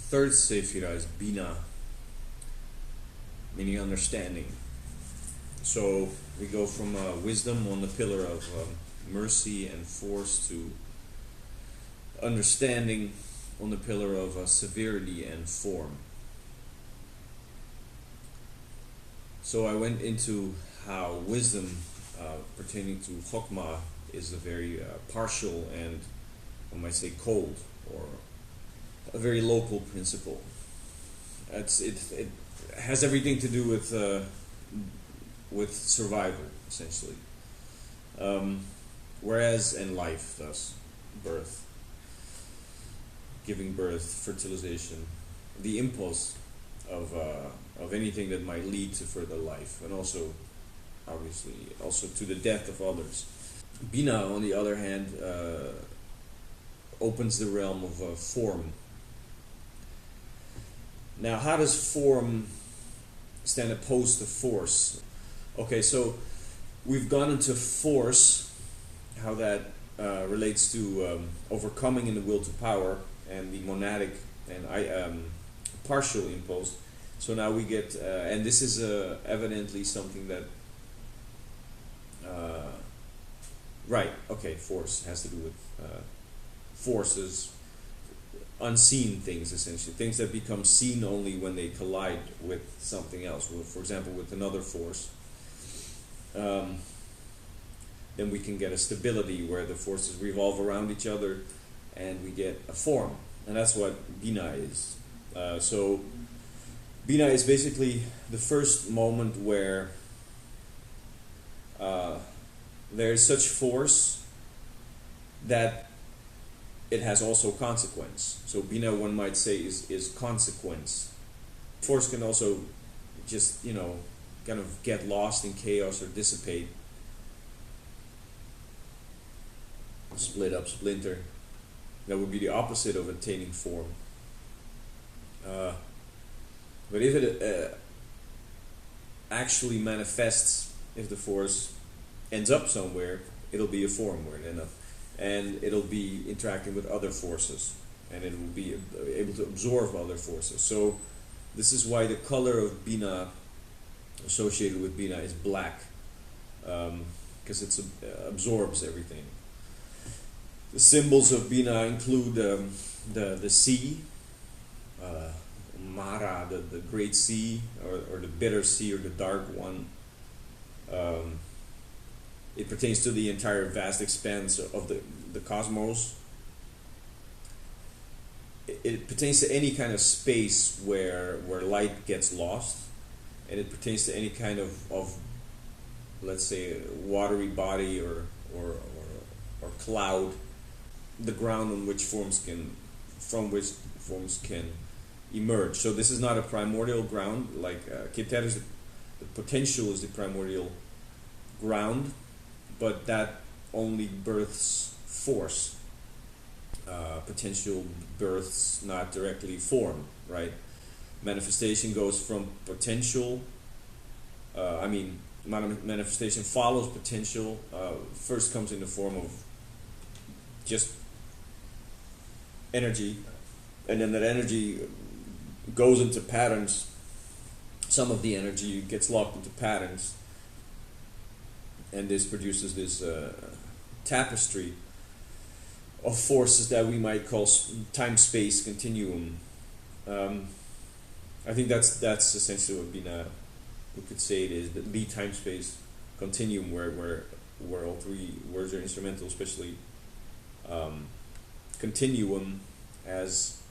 third Sephira is Binah, meaning understanding. So we go from wisdom on the pillar of mercy and force to understanding on the pillar of severity and form. So I went into how wisdom pertaining to Chokmah is a very partial and, I might say, cold, or a very local principle. It has everything to do with survival, essentially. Whereas in life, thus, birth, giving birth, fertilization, the impulse of anything that might lead to further life, and also, obviously, also to the death of others. Binah, on the other hand, opens the realm of form. Now, how does form stand opposed to force? Okay, so we've gone into force, how that relates to overcoming in the will to power and the monadic and partial impulse. So now we get, and this is evidently something that, right, okay, force has to do with forces, unseen things, essentially, things that become seen only when they collide with something else. Well, for example, with another force, then we can get a stability where the forces revolve around each other, and we get a form, and that's what Binah is. So Binah is basically the first moment where there is such force that it has also consequence. So Binah, one might say, is consequence. Force can also just, kind of get lost in chaos or dissipate, split up, splinter. That would be the opposite of attaining form. But if it actually manifests, if the force ends up somewhere, it'll be a form, weird enough. And it'll be interacting with other forces, and it will be able to absorb other forces. So this is why the color of Binah, associated with Binah, is black, because it absorbs everything. The symbols of Binah include the sea, Mara, the great sea, or the bitter sea, or the dark one. It pertains to the entire vast expanse of the cosmos. It pertains to any kind of space where light gets lost, and it pertains to any kind of let's say, watery body or cloud, the ground on which from which forms can emerge. So this is not a primordial ground like Keter is. The potential is the primordial ground, but that only births force. Potential births not directly form, right? Manifestation goes from potential. Manifestation follows potential. First comes in the form of just energy, and then that energy goes into patterns. Some of the energy gets locked into patterns, and this produces this tapestry of forces that we might call time-space continuum. I think that's essentially what Binah, we could say it is, the time-space continuum where all three words are instrumental, especially continuum, as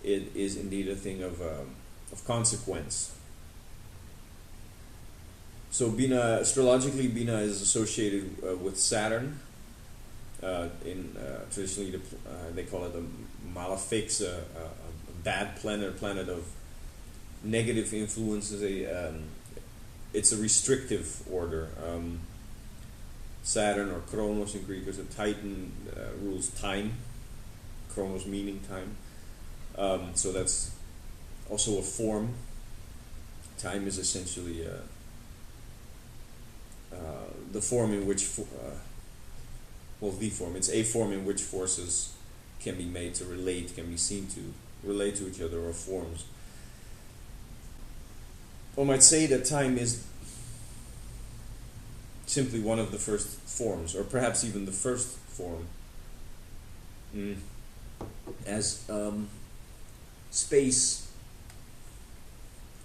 it is indeed a thing of consequence. So Binah, astrologically, Binah is associated with Saturn. Traditionally, they call it a malefic, a bad planet, a planet of negative influences. It's a restrictive order. Saturn, or Kronos in Greek, is a Titan, rules time. Kronos meaning time. So that's also a form. Time is essentially the form in which, the form. It's a form in which forces can be made to relate, can be seen to. relate to each other, or forms. One might say that time is simply one of the first forms, or perhaps even the first form, as space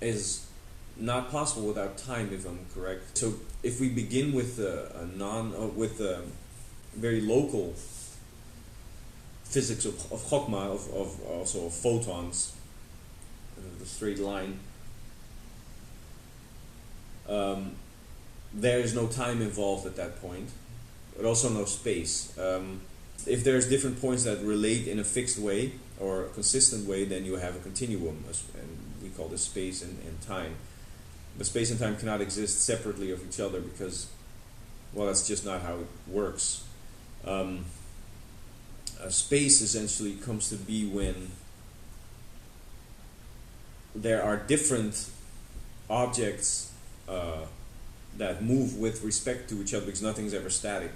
is not possible without time, if I'm correct. So if we begin with a very local physics of Chokmah, of also of photons, the straight line, there is no time involved at that point, but also no space. If there's different points that relate in a fixed way or a consistent way, then you have a continuum, and we call this space and time. But space and time cannot exist separately of each other because, well, that's just not how it works. Space essentially comes to be when there are different objects that move with respect to each other, because nothing's ever static,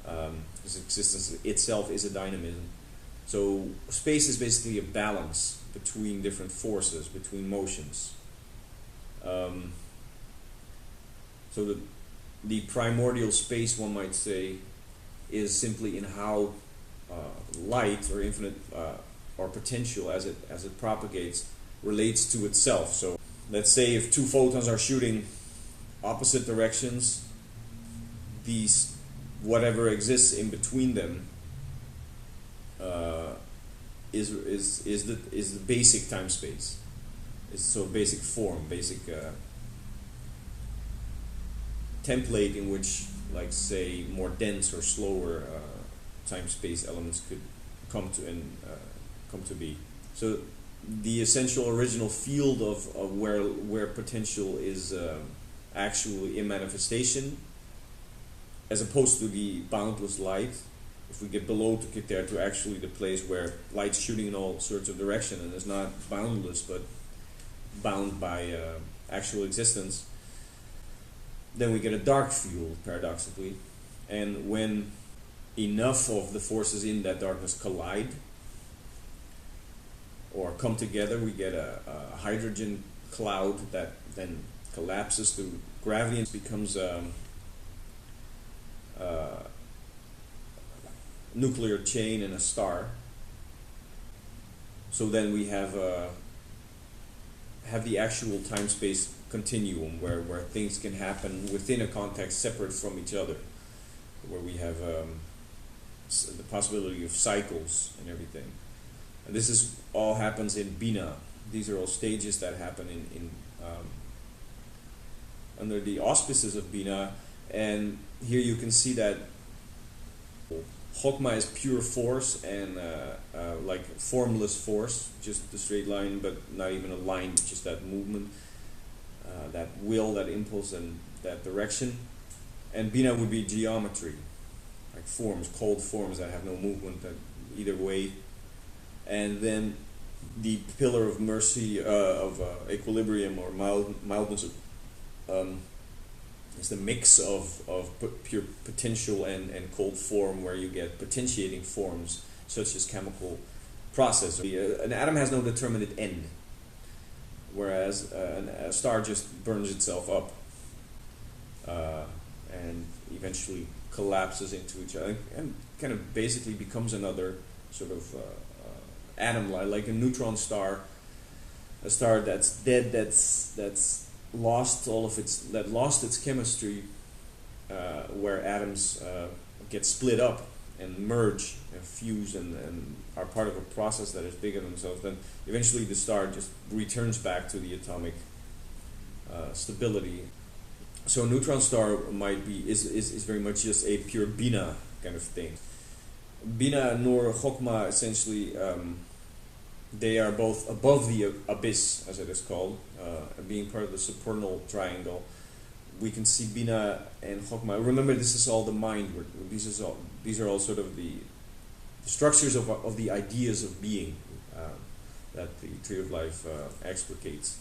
because existence itself is a dynamism. So space is basically a balance between different forces, between motions. So the primordial space, one might say, is simply in how light or infinite or potential, as it propagates, relates to itself. So let's say if two photons are shooting opposite directions, these whatever exists in between them is the basic time space. It's so basic form, basic template in which, like, say, more dense or slower time space elements could come to be. So the essential original field of where potential is actually in manifestation, as opposed to the boundless light. If we get below to get there to actually the place where light's shooting in all sorts of direction and is not boundless but bound by actual existence, then we get a dark field, paradoxically. And when enough of the forces in that darkness collide or come together, we get a hydrogen cloud that then collapses through gravity and becomes a nuclear chain and a star. So then we have the actual time-space continuum where things can happen within a context separate from each other, where we have the possibility of cycles and everything. And this is all happens in Binah. These are all stages that happen in under the auspices of Binah. And here you can see that Chokmah is pure force and like formless force, just the straight line, but not even a line, just that movement, that will, that impulse, and that direction. And Binah would be geometry, like forms, cold forms that have no movement either way. And then the pillar of mercy, of equilibrium or mildness, is the mix of pure potential and cold form, where you get potentiating forms such as chemical processes. An atom has no determinate end, whereas a star just burns itself up and eventually collapses into each other and kind of basically becomes another sort of atom, like a neutron star, a star that's dead, that's lost its chemistry, where atoms get split up and merge and fuse and are part of a process that is bigger than themselves. Then eventually the star just returns back to the atomic stability. So a neutron star is very much just a pure Binah kind of thing. Binah nor Chokmah, essentially, they are both above the abyss, as it is called, being part of the supernal triangle. We can see Binah and Chokmah. Remember, this is all the mind. These are all sort of the structures of the ideas of being that the Tree of Life explicates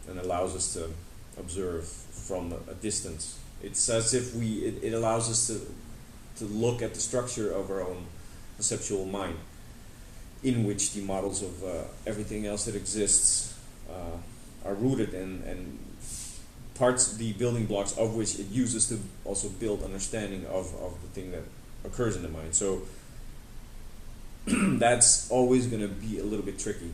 and allows us to observe from a distance. It's as if it allows us to look at the structure of our own conceptual mind. in which the models of everything else that exists are rooted, and parts, the building blocks of which it uses to also build understanding of the thing that occurs in the mind. So that's always going to be a little bit tricky.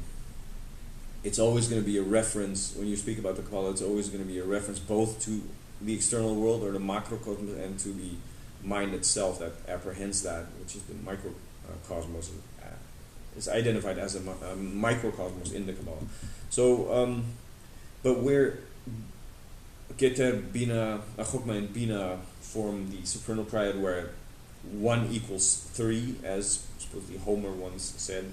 It's always going to be a reference, when you speak about the Kabbalah, it's always going to be a reference both to the external world or the macrocosmos and to the mind itself that apprehends that, which is the microcosmos. Is identified as a microcosmos in the Kabbalah. So, but where Keter, Binah, Chokmah, and Binah form the supernal triad, where 1 equals 3, as supposedly Homer once said,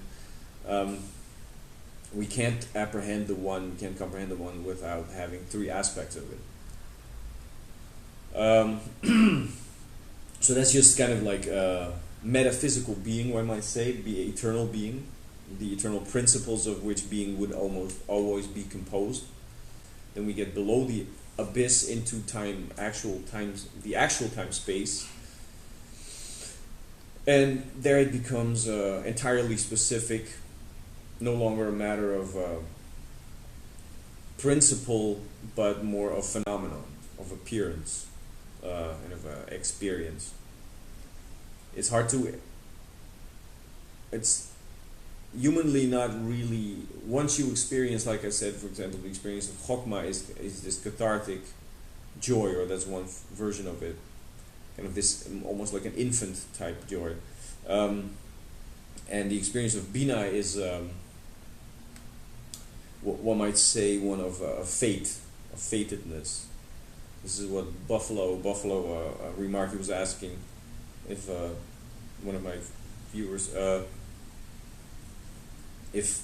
we can't apprehend the one, we can't comprehend the one without having 3 aspects of it. So that's just kind of like a metaphysical being, one might say, the eternal being, the eternal principles of which being would almost always be composed. Then we get below the abyss into time, the actual time space, and there it becomes entirely specific, no longer a matter of principle, but more of phenomenon, of appearance, and of experience. It's hard to, it's humanly not really, once you experience, like I said, for example, the experience of Chokmah is this cathartic joy, or that's one version of it, kind of this almost like an infant type joy. And the experience of Binah is, one might say, one of fate, of fatedness. This is what Buffalo remarked. He was asking if one of my viewers, if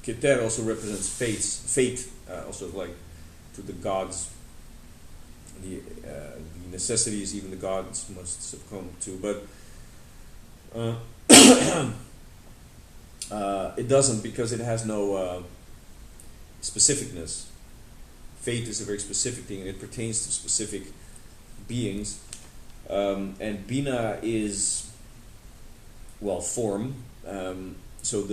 Keter also represents fate, also like to the gods, the necessities even the gods must succumb to, but it doesn't, because it has no specificness. Fate is a very specific thing, and it pertains to specific beings. And Binah is, well, form. So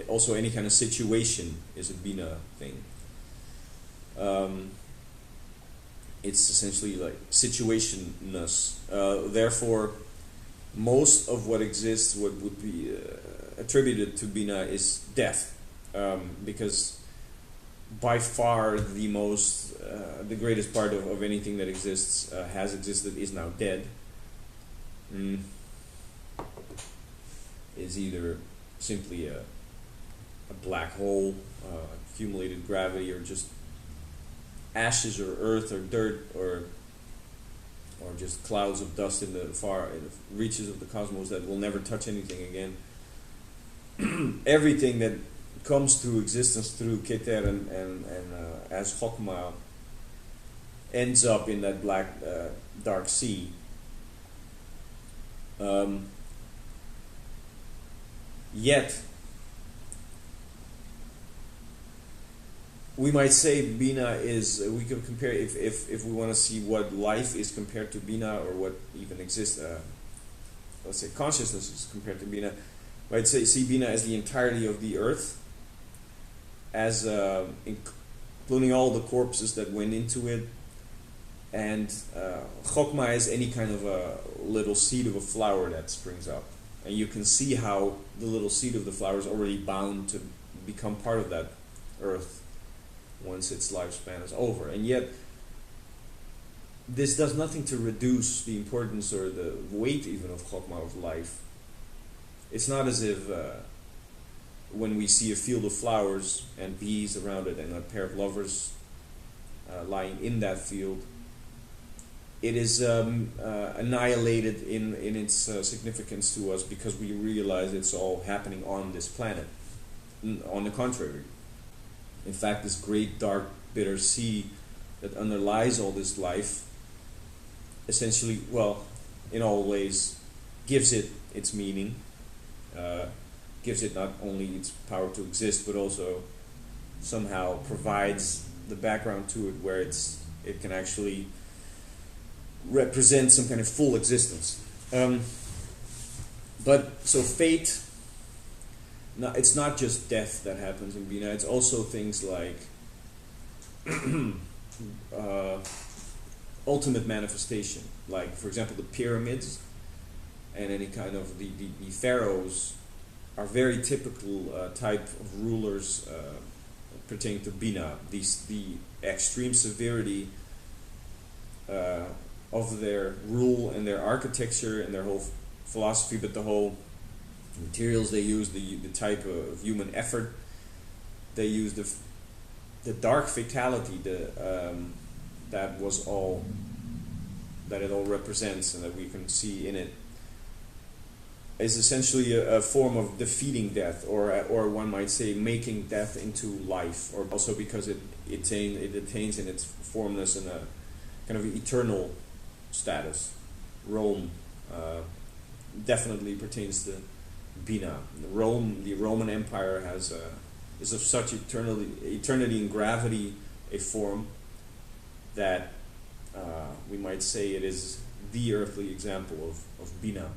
also any kind of situation is a Binah thing. It's essentially like situationness. Therefore, most of what exists, what would be attributed to Binah, is death, because by far the most, the greatest part of anything that exists, has existed, is now dead. Is either simply a black hole, accumulated gravity, or just ashes or earth or dirt, or just clouds of dust in the far reaches of the cosmos that will never touch anything again. Everything that comes through existence through Keter and as Chokmah ends up in that black dark sea. Yet we might say Binah is, we can compare, if we want to see what life is compared to Binah, or what even exists, let's say consciousness is compared to Binah, might say see Binah as the entirety of the earth, as including all the corpses that went into it, and Chokmah is any kind of a little seed of a flower that springs up, and you can see how the little seed of the flower is already bound to become part of that earth once its lifespan is over. And yet this does nothing to reduce the importance or the weight even of Chokmah, of life. It's not as if when we see a field of flowers and bees around it and a pair of lovers lying in that field, it is annihilated in its significance to us because we realize it's all happening on this planet. On the contrary, in fact, this great dark bitter sea that underlies all this life essentially, well, in all ways gives it its meaning, gives it not only its power to exist, but also somehow provides the background to it where it can actually represent some kind of full existence. But so fate it's not just death that happens in Binah. It's also things like ultimate manifestation, like for example the pyramids and any kind of the pharaohs are very typical type of rulers pertaining to Binah. The extreme severity of their rule and their architecture and their whole philosophy, but the whole materials they use, the type of human effort they use, the dark fatality, that was all that it all represents and that we can see in it, is essentially a form of defeating death, or one might say making death into life, or also because it attains in its formless and a kind of eternal status. Rome definitely pertains to Binah. The Roman Empire is of such eternity and gravity a form that we might say it is the earthly example of Binah.